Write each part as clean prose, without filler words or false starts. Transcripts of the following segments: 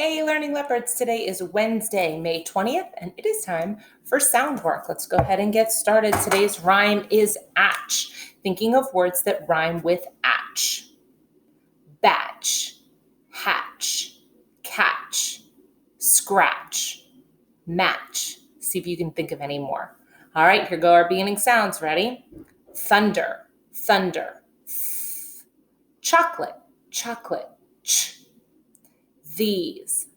Hey, Learning Leopards, today is Wednesday, May 20th, and it is time for sound work. Let's go ahead and get started. Today's rhyme is atch. Thinking of words that rhyme with atch. Batch, hatch, catch, scratch, match. See if you can think of any more. All right, here go our beginning sounds. Ready? Thunder, thunder. Chocolate, chocolate. Ch. These.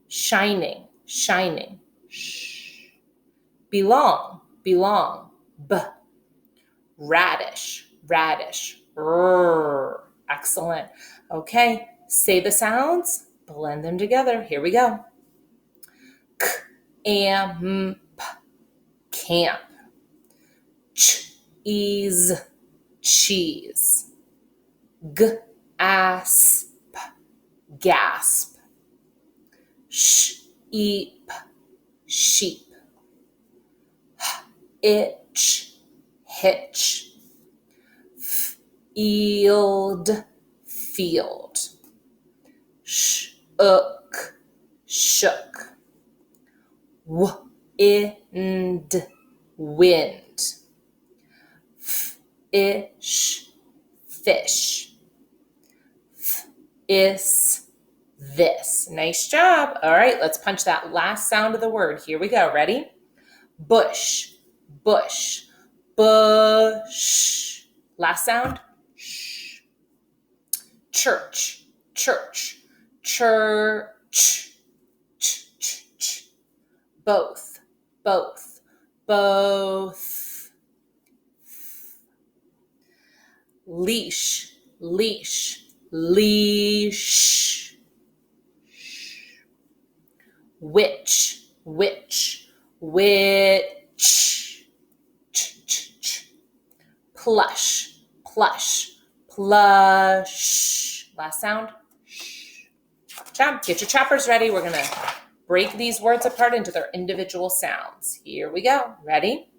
Shining, shining. Sh. Belong, B. Radish, radish. R. Excellent. Okay, say the sounds, blend them together. Here we go. Camp, camp. Cheese, cheese. Gasp, gasp. Sheep, sheep. Itch, hitch. Field, field. Shook, shook. Wind, wind. Fish, fish. Is this. Nice job. All right, let's punch that last sound of the word. Here we go. Ready? Bush, bush, bush. Last sound. Shh. Church, church, church. Ch, ch, ch. Both, both, both. Leash, leash, leash. Witch, witch, witch. Ch, ch, ch. Plush, plush, plush. Last sound. Shh. Chop. Get your choppers ready. We're going to break these words apart into their individual sounds. Here we go. Ready?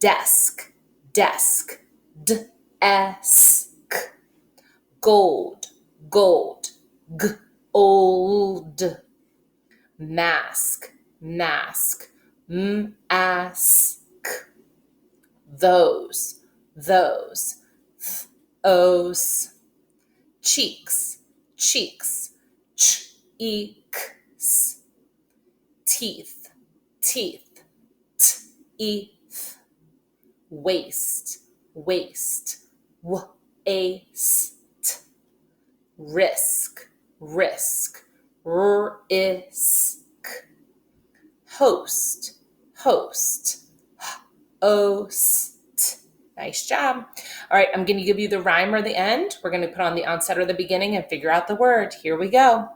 Desk, desk. D-S-K. Gold, gold. G-old. Mask, mask. M-ask. Those, those. Th-os. Cheeks, cheeks. Ch-eeks. Teeth, teeth. T-eeth. Waist, waist. Waist. Risk, risk. Risk. Host, host. Host. Nice job. All right, I'm going to give you the rhyme or the end. We're going to put on the onset or the beginning and figure out the word. Here we go.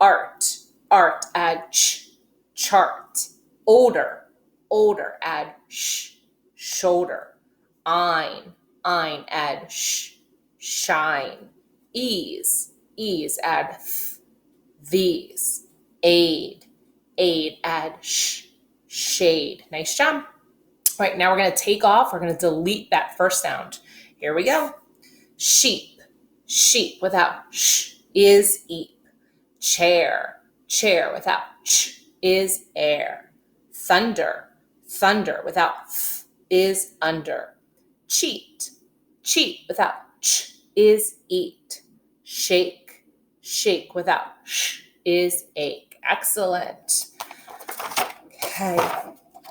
Art, art. Add ch. Chart. Older, older. Add sh. Shoulder. Ein, add sh. Shine. Ease, ease. Add th. These. Aid, add sh. Shade. Nice job. All right, now we're going to take off. We're going to delete that first sound. Here we go. Sheep, sheep. Without sh is eep. Chair, chair. Without ch is air. Thunder, thunder. Without th is under. Cheat, cheat. Without ch is eat. Shake, shake. Without sh is ache. Excellent. Okay,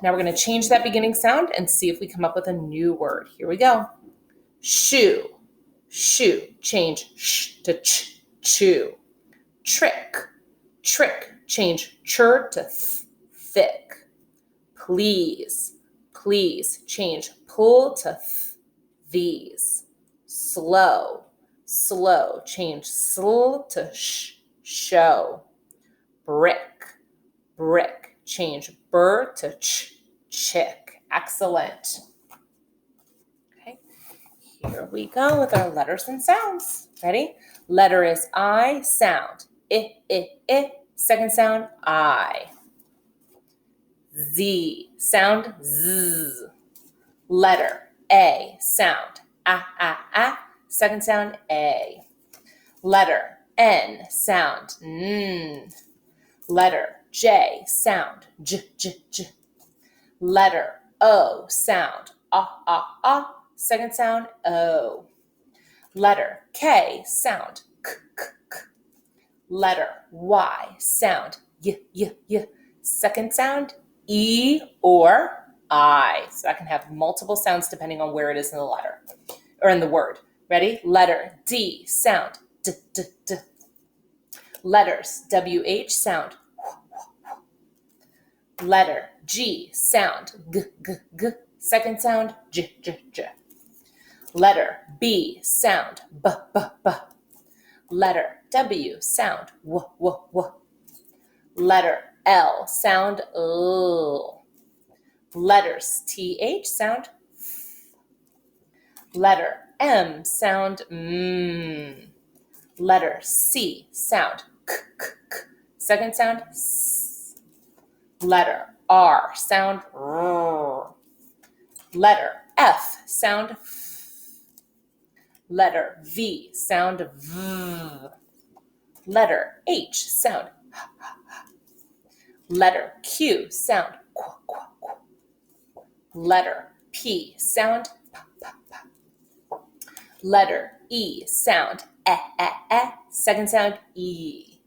now we're going to change that beginning sound and see if we come up with a new word. Here we go. Shoe, shoe. Change sh to ch, chew. Trick, trick. Change chur to th, thick. Please, please. Change pull to th, these. Slow, slow. Change sl to sh, show. Brick, brick. Change bur to ch, chick. Excellent. Okay, here we go with our letters and sounds. Ready? Letter is I, sound. I. Second sound, I. Z, sound, z. Letter, A, sound, a. Second sound, A. Letter, N, sound, N. Letter J, sound, J, J, J. Letter O, sound, ah, ah, ah. Second sound, O. Letter K, sound, K, K, K. Letter Y, sound, Y, Y, Y. Second sound, E or I. So that can have multiple sounds depending on where it is in the letter or in the word. Ready? Letter D, sound, D, D, D. Letters WH, sound. Letter G, sound, G, G, G. Second sound, J, J, J. Letter B, sound, B, B, B. Letter W, sound, W, W, W. Letter L, sound, L. Letters TH, sound, F. Letter M, sound, M. Letter C, sound, K, K, K. Second sound, S. Letter R, sound, R. Letter F, sound, F. Letter V, sound, V. Letter H, sound, H, H, H. Letter Q, sound, Qu, Qu, Qu. Letter P, sound, P, P, P. Letter E, sound, E, E, E. Second sound, E.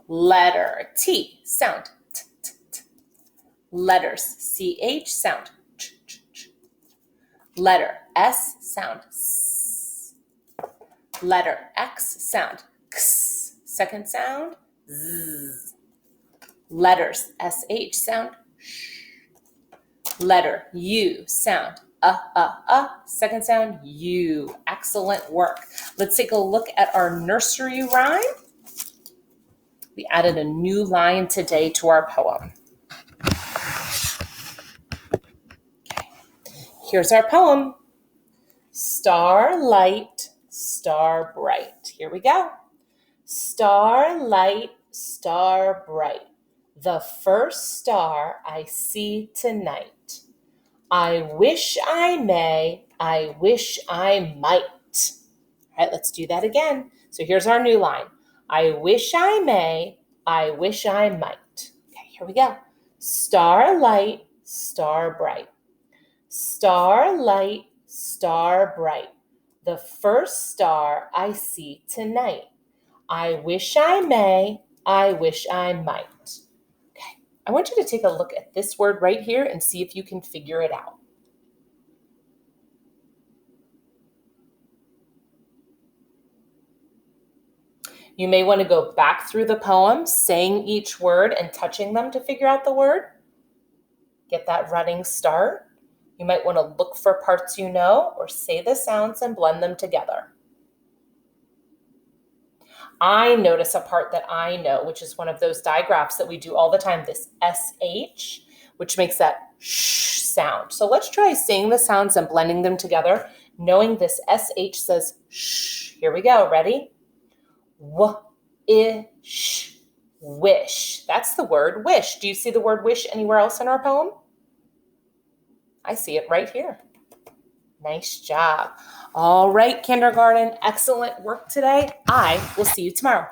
Letter T, sound, T, T, T. Letters CH, sound, Ch, Ch, Ch. Letter S, sound, S. Letter X, sound, X. Second sound, Z. Letters SH, sound, Sh. Letter U, sound, Second sound, U. Excellent work. Let's take a look at our nursery rhyme. We added a new line today to our poem. Okay. Here's our poem. Starlight, star bright. Here we go. Starlight, star bright, the first star I see tonight. I wish I may, I wish I might. All right, let's do that again. So here's our new line. I wish I may, I wish I might. Okay, here we go. Starlight, star bright. Starlight, star bright, the first star I see tonight. I wish I may, I wish I might. Okay, I want you to take a look at this word right here and see if you can figure it out. You may want to go back through the poem, saying each word and touching them to figure out the word. Get that running start. You might want to look for parts you know or say the sounds and blend them together. I notice a part that I know, which is one of those digraphs that we do all the time, this SH, which makes that sh sound. So let's try saying the sounds and blending them together, knowing this SH says sh. Here we go. Ready? W-ish, wish. That's the word wish. Do you see the word wish anywhere else in our poem? I see it right here. Nice job. All right, kindergarten, excellent work today. I will see you tomorrow.